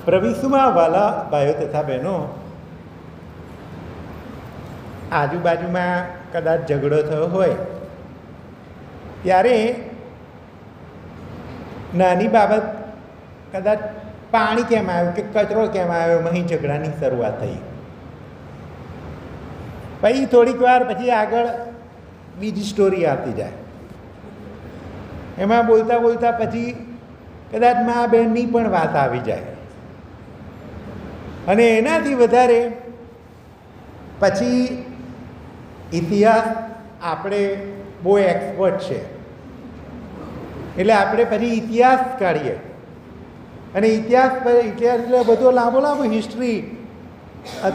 પ્રભુમાં વાલા ભાઈઓ તથા બહેનો, આજુબાજુમાં કદાચ ઝઘડો થયો હોય ત્યારે નાની બાબત, કદાચ પાણી કેમ આવ્યું કે કચરો કેમ આવ્યો, અહીં ઝઘડાની શરૂઆત થઈ. પછી થોડીક વાર પછી આગળ બીજી સ્ટોરી આવતી જાય. એમાં બોલતા બોલતા પછી કદાચ મા બહેનની પણ વાત આવી જાય. અને એનાથી વધારે પછી ઇતિહાસ આપણે બહુ એક્સપર્ટ છે એટલે આપણે પછી ઇતિહાસ કાઢીએ. અને ઇતિહાસ એટલે બધો લાંબો લાંબો હિસ્ટ્રી,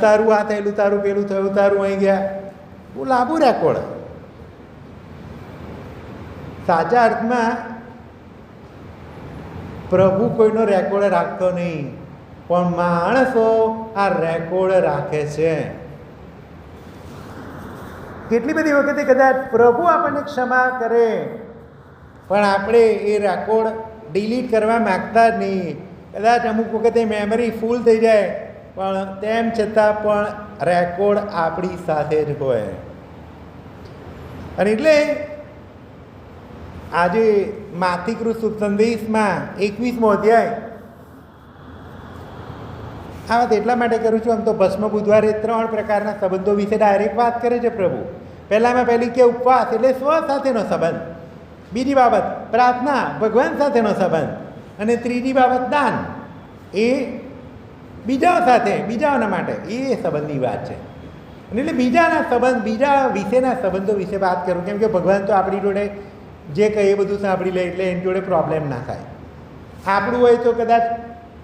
તારું આ થયેલું, તારું પેલું થયું, તારું અહીં ગયા, બહુ લાંબુ રેકોર્ડ. સાચા અર્થમાં પ્રભુ કોઈનો રેકોર્ડ રાખતો નહીં, પણ માણસો આ રેકોર્ડ રાખે છે. કેટલી બધી વખતે કદાચ પ્રભુ આપણને ક્ષમા કરે પણ આપણે એ રેકોર્ડ ડિલીટ કરવા માગતા જ નહીં. કદાચ અમુક વખતે મેમરી ફૂલ થઈ જાય પણ તેમ છતાં પણ રેકોર્ડ આપણી સાથે જ હોય. અને એટલે આજે માથિકૃત શુભ સંદેશમાં 21મો અધ્યાય આ વાત એટલા માટે કરું છું. આમ તો ભસ્મ બુધવારે 3 પ્રકારના સંબંધો વિશે ડાયરેક્ટ વાત કરે છે પ્રભુ. પહેલામાં પહેલી કે ઉપવાસ એટલે સ્વ સાથેનો સંબંધ, બીજી બાબત પ્રાર્થના ભગવાન સાથેનો સંબંધ, અને ત્રીજી બાબત દાન એ બીજાઓ સાથે, બીજાઓના માટે એ સંબંધની વાત છે. એટલે બીજાના સંબંધ, બીજા વિશેના સંબંધો વિશે વાત કરું, કેમ કે ભગવાન તો આપણી જોડે જે કહે એ બધું સાંભળી લે એટલે એની જોડે પ્રોબ્લેમ ના થાય. આપણું હોય તો કદાચ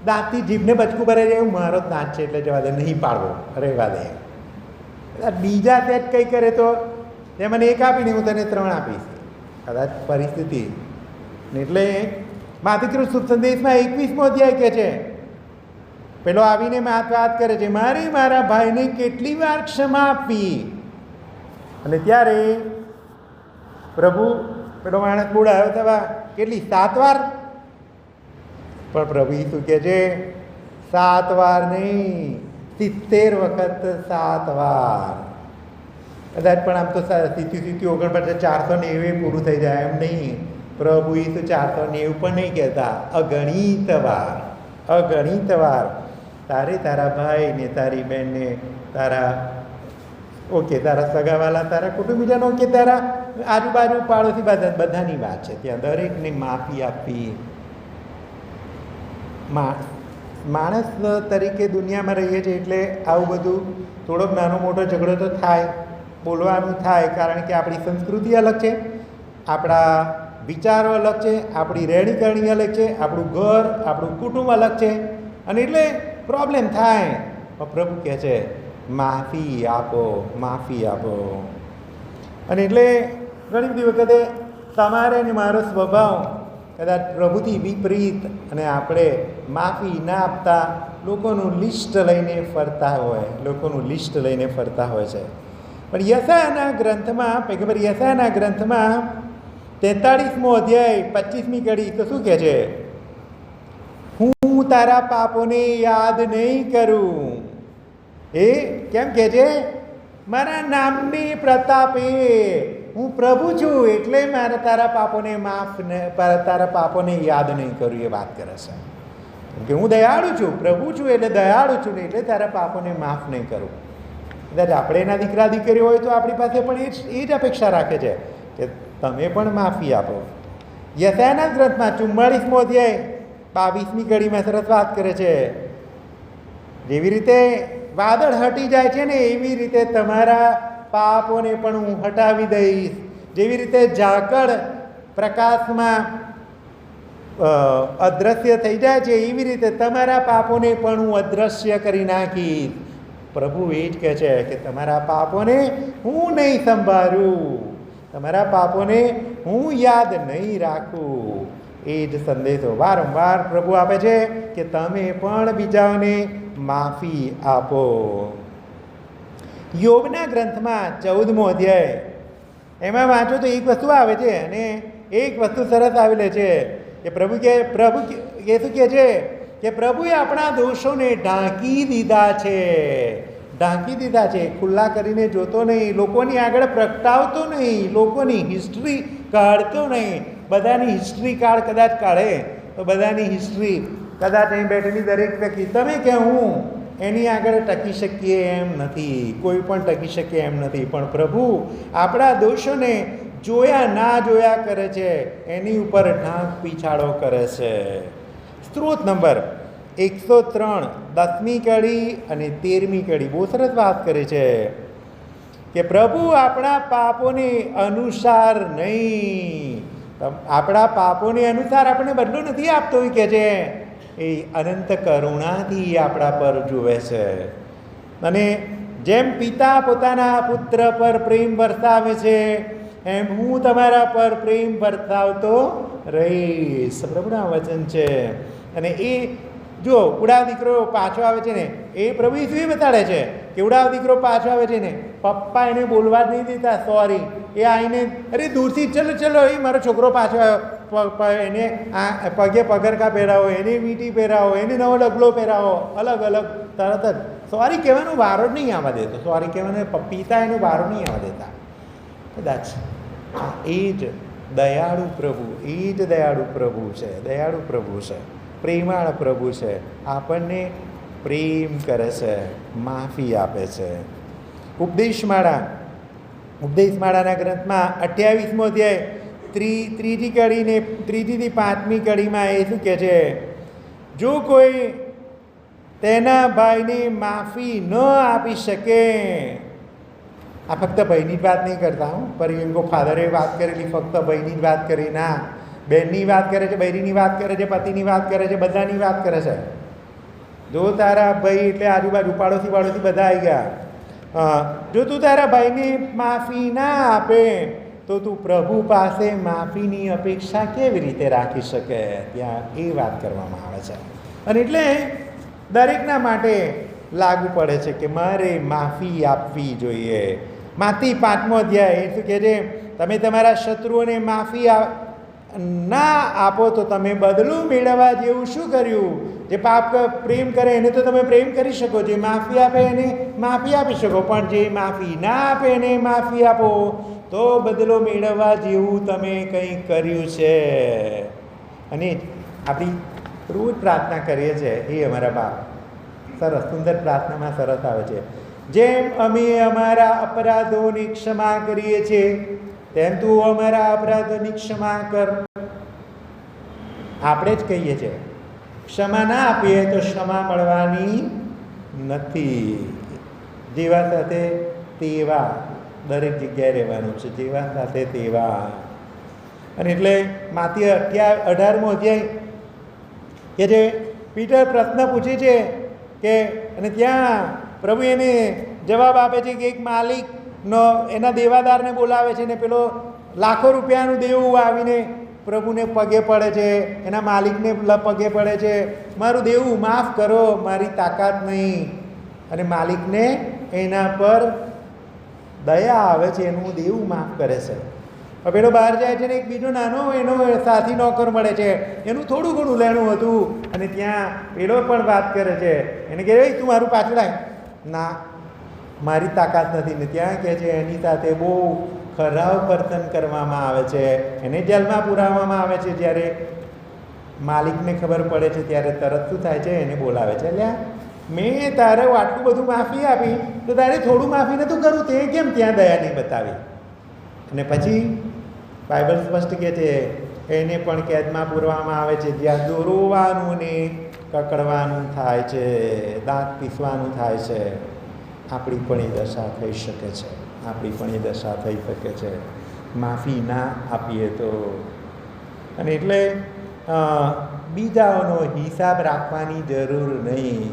દાંતથી જીભને બચકું ભરાઈ જાય, એવું મારો જ દાંત છે એટલે જવા દે, નહીં પાડવો, રહેવા દે. બીજા તે જ કંઈ કરે તો તે મને 1 આપીને હું તને 3 આપીશ, કદાચ પરિસ્થિતિ. એટલે માથિકૃત શુભ સંદેશમાં 21મો અધ્યાય કહે છે, પેલો આવીને વાત કરે છે, મારે મારા ભાઈને કેટલી વાર ક્ષમા આપવી. અને ત્યારે પ્રભુ પેલો માણસ બોલાયો થવા કેટલી 7 વાર. પણ પ્રભુ શું કહે છે? 7 વાર નહીં, 70 વખત 7 વાર. કદાચ પણ આમ તો 70 490 પૂરું થઈ જાય એમ નહીં. પ્રભુ ઈસુ 490 પણ નહીં કહેતા, અગણિત વાર, અગણિત વાર. તારે તારા ભાઈને, તારી બહેનને, તારા તારા સગાવાલા, તારા કુટુંબીજનો કે તારા આજુબાજુ પાડોશી બધાની વાત છે, ત્યાં દરેકને માફી આપવી. માણસ તરીકે દુનિયામાં રહીએ છીએ એટલે આવું બધું થોડોક નાનો મોટો ઝઘડો તો થાય, બોલવાનું થાય, કારણ કે આપણી સંસ્કૃતિ અલગ છે, આપણા વિચારો અલગ છે, આપણી રહેણીકરણી અલગ છે, આપણું ઘર, આપણું કુટુંબ અલગ છે, અને એટલે પ્રોબ્લેમ થાય. પણ પ્રભુ કહે છે માફી આપો, માફી આપો. અને એટલે ઘણી બધી વખતે તમારે ને મારો સ્વભાવ કદાચ પ્રભુથી વિપરીત, અને આપણે માફી ના આપતા લોકોનું લિસ્ટ લઈને ફરતા હોય, લોકોનું લિસ્ટ લઈને ફરતા હોય છે. પણ યશાયાના ગ્રંથમાં, પૈગંબર યશાયાના ગ્રંથમાં 43મો અધ્યાય 25મી કડી તો શું કહે છે? હું તારા પાપોને યાદ નહીં કરું. એ કેમ કહે છે? મારા નામની પ્રતાપે હું પ્રભુ છું એટલે મારે તારા પાપોને તારા પાપોને યાદ નહીં કરું, એ વાત કરે છે. કેમ કે હું દયાળુ છું, પ્રભુ છું એટલે દયાળુ છું ને એટલે તારા પાપોને માફ નહીં કરું. કદાચ આપણે એના દીકરા દીકરીઓ હોય તો આપણી પાસે પણ એ જ અપેક્ષા રાખે છે કે તમે પણ માફી આપો. યશાયાના ગ્રંથમાં 44મો અધ્યાય 22મી કડીમાં સરસ વાત કરે છે, જેવી રીતે વાદળ હટી જાય છે ને એવી રીતે તમારા પાપોને પણ હું હટાવી દઈશ. જેવી રીતે ઝાકળ પ્રકાશમાં અદૃશ્ય થઈ જાય છે એવી રીતે તમારા પાપોને પણ હું અદૃશ્ય કરી નાખીશ. પ્રભુ એ જ કહે છે કે તમારા પાપોને હું નહીં સંભાળું, તમારા પાપોને હું યાદ નહીં રાખું. એ જ સંદેશો વારંવાર પ્રભુ આપે છે કે તમે પણ બીજાઓને માફી આપો. યોબના ગ્રંથમાં 14મો અધ્યાય એમાં વાંચો તો એક વસ્તુ આવે છે, અને એક વસ્તુ સરસ આવેલી છે કે પ્રભુ શું કહે છે કે પ્રભુએ આપણા દોષોને ઢાંકી દીધા છે, ઢાંકી દીધા છે. ખુલ્લા કરીને જોતો નહીં, લોકોની આગળ પ્રગટાવતો નહીં, લોકોની હિસ્ટ્રી કાઢતો નહીં. બધાની હિસ્ટ્રી કદાચ કાઢે તો બધાની હિસ્ટ્રી કદાચ અહીં બેઠેલી દરેક વ્યક્તિ તમે કે હું એની આગળ ટકી શકીએ એમ નથી, કોઈ પણ ટકી શકે એમ નથી. પણ પ્રભુ આપણા દોષોને જોયા ના જોયા કરે છે, એની ઉપર ઢાંક પીછાડો કરે છે. સ્ત્રોત નંબર 103 10મી કડી અને 13મી કડી બહુ સરસ વાત કરે છે કે પ્રભુ આપણા પાપોને અનુસાર નહીં, આપણા પાપોને અનુસાર આપણને બદલો નથી આપતો, એ કહે છે એ અનંત કરુણાથી આપણા પર જુએ છે. અને જેમ પિતા પોતાના પુત્ર પર પ્રેમ વરસાવે છે એમ હું તમારા પર પ્રેમ વરસાવતો રહીશ. પ્રભુના વચન છે. અને એ જો ઉડાવ દીકરો પાછો આવે છે ને, એ પ્રભુ ઈસુ એ બતાડે છે કે ઉડાવ દીકરો પાછો આવે છે ને, પપ્પા એને બોલવા જ નહીં દેતા સોરી. એ આવીને અરે દૂરથી ચલો ચલો એ મારો છોકરો પાછો આવ્યો, એને આ પગે પગરખા પહેરાવો, એને વીંટી પહેરાવો, એને નવો ડગલો પહેરાવો, અલગ અલગ તરત જ સોરી કહેવાનો વારો જ નહીં આવવા દેતો, સોરી કહેવાનો પિતા એનો વારો નહીં આવવા દેતા. કદાચ એ જ દયાળુ પ્રભુ, એ જ દયાળુ પ્રભુ છે, દયાળુ પ્રભુ છે, પ્રેમાળ પ્રભુ છે. આપણને પ્રેમ કરે છે, માફી આપે છે. ઉપદેશમાળાના ગ્રંથમાં 28મો અધ્યાય ત્રીજી કડીને 3થી 5મી કડીમાં એ શું કહે છે? જો કોઈ તેના ભાઈને માફી ન આપી શકે, આ ફક્ત ભાઈની જ વાત નહીં કરતા હું, પરિયંગો ફાધરે વાત કરેલી ફક્ત ભાઈની જ વાત કરી ના, બહેનની વાત કરે છે, બૈરીની વાત કરે છે, પતિની વાત કરે છે, બધાની વાત કરે છે. જો તારા ભાઈ એટલે આજુબાજુ પાડોશી બધા આવી ગયા. જો તું તારા ભાઈને માફી ના આપે તો તું પ્રભુ પાસે માફીની અપેક્ષા કેવી રીતે રાખી શકે? ત્યાં એ વાત કરવામાં આવે છે. અને એટલે દરેકના માટે લાગુ પડે છે કે મારે માફી આપવી જોઈએ. માથી 5મો અધ્યાય એ શું કહે છે? તમે તમારા શત્રુઓને માફી ના આપો તો તમે બદલું મેળવવા જેવું શું કર્યું? જે પાપ પ્રેમ કરે એને તો તમે પ્રેમ કરી શકો, જે માફી આપે એને માફી આપી શકો, પણ જે માફી ના આપે એને માફી આપો તો બદલો મેળવવા જેવું તમે કંઈ કર્યું છે. અને આપણી રોજ પ્રાર્થના કરીએ છીએ એ અમારા બાપ સરસ સુંદર પ્રાર્થનામાં સરસ આવે છે, જેમ અમે અમારા અપરાધોની ક્ષમા કરીએ છીએ તેમ તું અમારા અપરાધોની ક્ષમા કર. આપણે જ કહીએ છીએ, ક્ષમા ના આપીએ તો ક્ષમા મળવાની નથી. જેવા સાથે તેવા દરેક જગ્યાએ રહેવાનું છે, જેવા સાથે તેવા. અને એટલે માથી 18મો અધ્યાય કે જે પીટર પ્રશ્ન પૂછે છે કે, અને ત્યાં પ્રભુ એને જવાબ આપે છે કે એક માલિકનો એના દેવાદારને બોલાવે છે ને પેલો લાખો રૂપિયાનું દેવું આવીને પ્રભુને પગે પડે છે, એના માલિકને પગે પડે છે, મારું દેવું માફ કરો, મારી તાકાત નહીં. અને માલિકને એના પર દયા આવે છે, એનું દેવું માફ કરે છે. પેલો બહાર જાય છે ને એક બીજો નાનો એનો સાથી નોકર મળે છે, એનું થોડું ઘણું લેણું હતું, અને ત્યાં પેલો પણ વાત કરે છે, એને કહે તું મારું પાછળ આય, ના મારી તાકાત નથી. ને ત્યાં કહે છે એની સાથે બહુ ખરાબ વર્તન કરવામાં આવે છે, એને જેલમાં પુરાવવામાં આવે છે. જ્યારે માલિકને ખબર પડે છે ત્યારે તરત શું થાય છે? એને બોલાવે છે, એટલે મેં તારે આટલું બધું માફી આપી તો તારે થોડું માફી નહોતું કરું, તે કેમ ત્યાં દયા નહીં બતાવી? અને પછી બાઇબલ સ્પષ્ટ કહે છે એને પણ કેદમાં પૂરવામાં આવે છે, જ્યાં દોરવાનું ને કકડવાનું થાય છે, દાંત પીસવાનું થાય છે. આપણી પણ એ દશા થઈ શકે છે, આપણી પણ એ દશા થઈ શકે છે માફી ના આપીએ તો. અને એટલે બીજાઓનો હિસાબ રાખવાની જરૂર નહીં.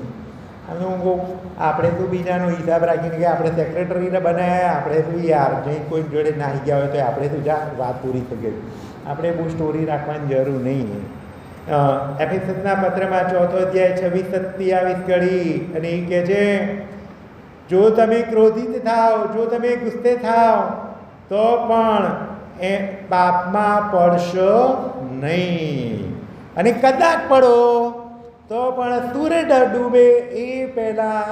અને હું કહું આપણે તો બીજાનો હિસાબ રાખીને કે આપણે સેક્રેટરીને બનાવ્યા, આપણે શું યાર જઈ કોઈ જોડે નાહી ગયા હોય તો આપણે શું જા વાત પૂરી થઈ ગઈ. આપણે બહુ સ્ટોરી રાખવાની જરૂર નહીં. એફેસસના પત્રમાં 4થો અધ્યાય 26-27 કડી, અને એ કહે છે જો તમે ક્રોધિત થાવ, જો તમે ગુસ્સે થાવ તો પણ એ પાપમાં પડશો નહીં, અને કદાચ પડો તો પણ સૂરજ ડૂબે એ પહેલાં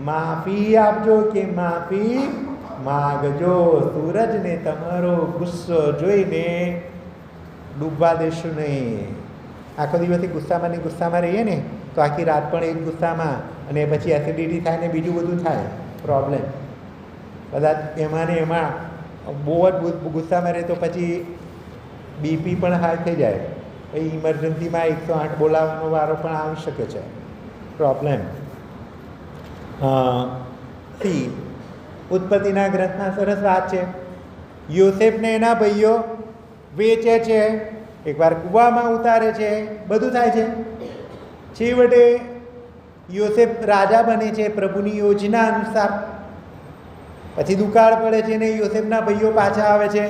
માફી આપજો કે માફી માગજો. સૂરજને તમારો ગુસ્સો જોઈને ડૂબવા દેશું નહીં. આખો દિવસથી ગુસ્સામાં રહીએ ને તો આખી રાત પણ એક ગુસ્સામાં, અને પછી એસિડિટી થાય ને બીજું બધું થાય પ્રોબ્લેમ. કદાચ એમાં ને એમાં બહુ જ ગુસ્સામાં રહે તો પછી બીપી પણ હાઈ થઈ જાય. પછી ઇમરજન્સીમાં 108 બોલાવવાનો વારો પણ આવી શકે છે. પ્રોબ્લેમ. સી ઉત્પત્તિના ગ્રંથમાં સરસ વાત છે. યોસેફને એના ભાઈઓ વેચે છે, એકવાર કૂવામાં ઉતારે છે, બધું થાય છે. છેવટે યોસેફ રાજા બને છે પ્રભુની યોજના અનુસાર. પછી દુકાળ પડે છે ને યોસેફના ભાઈઓ પાછા આવે છે.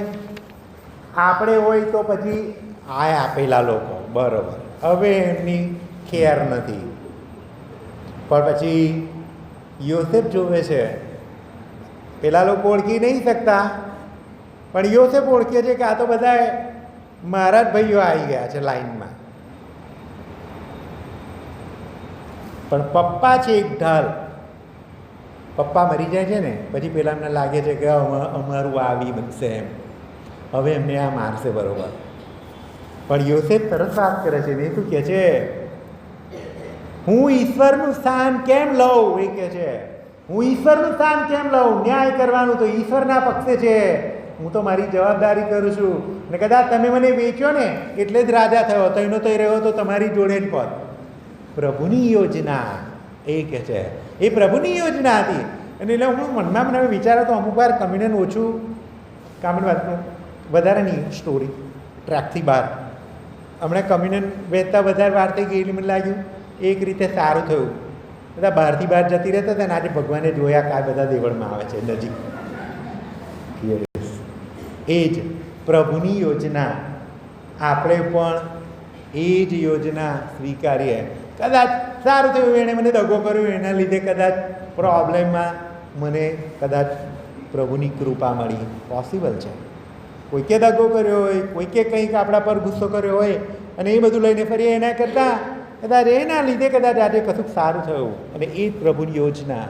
આપણે હોય તો પછી આપેલા લોકો બરાબર, હવે એમની ખેર નથી. પણ પછી યોસેફ જોવે છે, પેલા લોકો ઓળખી નહીં શકતા, પણ યોસેફ ઓળખે છે કે આ તો બધા મારા જ ભાઈઓ આવી ગયા છે લાઈનમાં. પણ પપ્પા છે એક ઢાલ. પપ્પા મરી જાય છે ને પછી પેલા એમને લાગે છે કે અમારું આવી બનશે એમ, હવે એમને આ મારશે બરોબર. પણ યોસેફ સરસ વાત કરે છે ને, શું કહે છે? હું ઈશ્વરનું સ્થાન કેમ લઉં? એ કહે છે હું ઈશ્વરનું સ્થાન કેમ લઉં? ન્યાય કરવાનું તો ઈશ્વરના પક્ષે છે. હું તો મારી જવાબદારી કરું છું. ને કદાચ તમે મને વેચ્યો ને એટલે જ રાજા થયો, તો એનો તો રહ્યો તો તમારી જોડે જ પદ. પ્રભુની યોજના એ કહે છે, એ પ્રભુની યોજના હતી. અને એટલે હું મનમાં મને વિચારો તો અમુક વાર કમ્યુનિયન ઓછું કામની વાતનું વધારેની સ્ટોરી ટ્રેકથી બહાર. હમણાં કમ્યુનિયન વેચતા વધારે વાર થઈ ગઈ એટલે મને લાગ્યું એક રીતે સારું થયું. બધા બહારથી બહાર જતી રહેતા હતા ને આજે ભગવાને જોયા કે આ બધા દેવળમાં આવે છે નજીક. એ જ પ્રભુની યોજના. આપણે પણ એ જ યોજના સ્વીકારીએ. કદાચ સારું થયું, એણે મને દગો કર્યો, એના લીધે કદાચ પ્રોબ્લેમમાં મને કદાચ પ્રભુની કૃપા મળી. પોસિબલ છે. કોઈકે દગો કર્યો હોય, કોઈકે કંઈક આપણા પર ગુસ્સો કર્યો હોય, અને એ બધું લઈને ફરીએ એના કરતાં કદાચ એના લીધે કદાચ આજે કશુંક સારું થયું. અને એ જ પ્રભુની યોજના.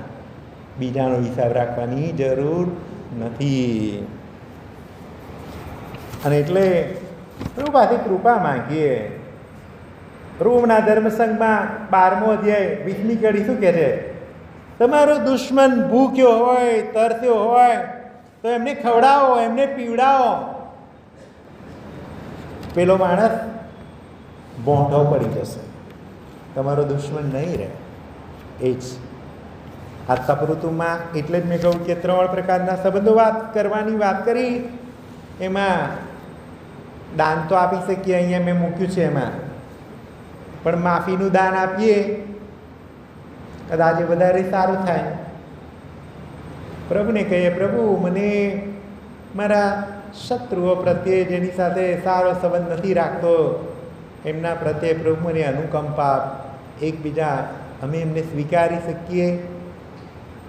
બીજાનો હિસાબ રાખવાની જરૂર નથી. અને એટલે પ્રભુ પાસે કૃપા માંગીએ. રોમના ધર્મસંઘમાં 12મો અધ્યાય 20મી કડી શું કહે છે? તમારો દુશ્મન ભૂખ્યો હોય, તરસ્યો હોય તો એમને ખવડાવો, એમને પીવડાવો. પેલો માણસ ભોંઠો પડી જશે, તમારો દુશ્મન નહીં રહે. એ જ આ તપઋતુમાં એટલે જ મેં કહ્યું કે 3 પ્રકારના સંબંધો કરવાની વાત કરી. એમાં દાન તો આપી શકીએ, અહીંયા મેં મૂક્યું છે એમાં, પણ માફીનું દાન આપીએ કદાચ એ વધારે સારું થાય. પ્રભુને કહીએ, પ્રભુ મને મારા શત્રુઓ પ્રત્યે જેની સાથે સારો સંબંધ નથી રાખતો એમના પ્રત્યે પ્રભુ મને અનુકંપા. એકબીજા અમે એમને સ્વીકારી શકીએ,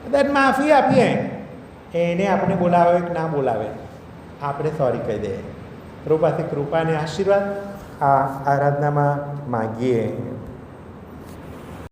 કદાચ માફી આપીએ. એને આપણે બોલાવે કે ના બોલાવે, આપણે સોરી કહી દઈએ. પ્રભુ પાસે કૃપા અને આશીર્વાદ આ આરાધનામાં માગીએ.